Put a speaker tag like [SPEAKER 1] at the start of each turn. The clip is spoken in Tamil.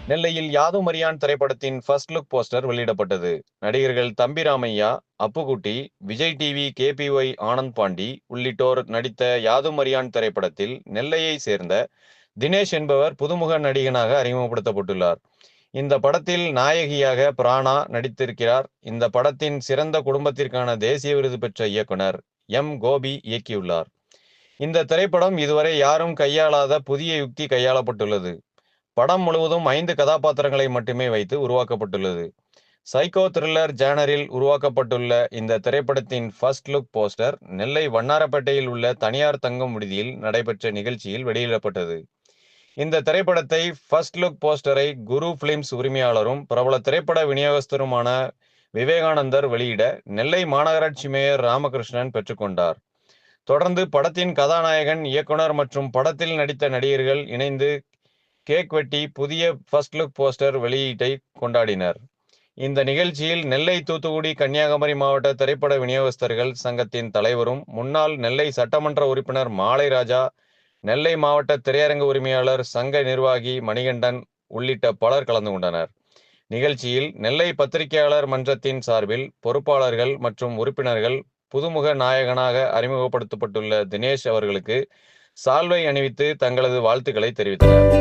[SPEAKER 1] நெல்லையில் யாதும் அறியான் திரைப்படத்தின் ஃபர்ஸ்ட் லுக் போஸ்டர் வெளியிடப்பட்டது. நடிகர்கள் தம்பி ராமையா, அப்புக்குட்டி, விஜய் டிவி KPY ஆனந்த் பாண்டி உள்ளிட்டோர் நடித்த யாதும் அறியான் திரைப்படத்தில் நெல்லையை சேர்ந்த தினேஷ் என்பவர் புதுமுக நடிகனாக அறிமுகப்படுத்தப்பட்டுள்ளார். இந்த படத்தில் நாயகியாக பிராணா நடித்திருக்கிறார். இந்த படத்தின் சிறந்த குடும்பத்திற்கான தேசிய விருது பெற்ற இயக்குனர் கோபி இயக்கியுள்ளார். இந்த திரைப்படம் இதுவரை யாரும் கையாளாத புதிய யுக்தி கையாளப்பட்டுள்ளது. படம் முழுவதும் 5 கதாபாத்திரங்களை மட்டுமே வைத்து உருவாக்கப்பட்டுள்ளது. சைக்கோ த்ரில்லர் ஜேனரில் உருவாக்கப்பட்டுள்ள இந்த திரைப்படத்தின் ஃபர்ஸ்ட் லுக் போஸ்டர் நெல்லை வண்ணாரப்பேட்டையில் உள்ள தனியார் தங்கும் விடுதியில் நடைபெற்ற நிகழ்ச்சியில் வெளியிடப்பட்டது. இந்த திரைப்படத்தை ஃபர்ஸ்ட் லுக் போஸ்டரை குரு பிலிம்ஸ் உரிமையாளரும் பிரபல திரைப்பட விநியோகஸ்தருமான விவேகானந்தர் வெளியிட நெல்லை மாநகராட்சி மேயர் ராமகிருஷ்ணன் பெற்றுக்கொண்டார். தொடர்ந்து படத்தின் கதாநாயகன், இயக்குனர் மற்றும் படத்தில் நடித்த நடிகர்கள் இணைந்து கேக் வெட்டி புதிய ஃபர்ஸ்ட் லுக் போஸ்டர் வெளியீட்டை கொண்டாடினர். இந்த நிகழ்ச்சியில் நெல்லை, தூத்துக்குடி, கன்னியாகுமரி மாவட்ட திரைப்பட விநியோகஸ்தர்கள் சங்கத்தின் தலைவரும் முன்னாள் நெல்லை சட்டமன்ற உறுப்பினர் மாலை ராஜா, நெல்லை மாவட்ட திரையரங்கு உரிமையாளர் சங்க நிர்வாகி மணிகண்டன் உள்ளிட்ட பலர் கலந்து கொண்டனர். நிகழ்ச்சியில் நெல்லை பத்திரிகையாளர் மன்றத்தின் சார்பில் பொறுப்பாளர்கள் மற்றும் உறுப்பினர்கள் புதுமுக நாயகனாக அறிமுகப்படுத்தப்பட்டுள்ள தினேஷ் அவர்களுக்கு சால்வை அணிவித்து தங்களது வாழ்த்துக்களை தெரிவித்தனர்.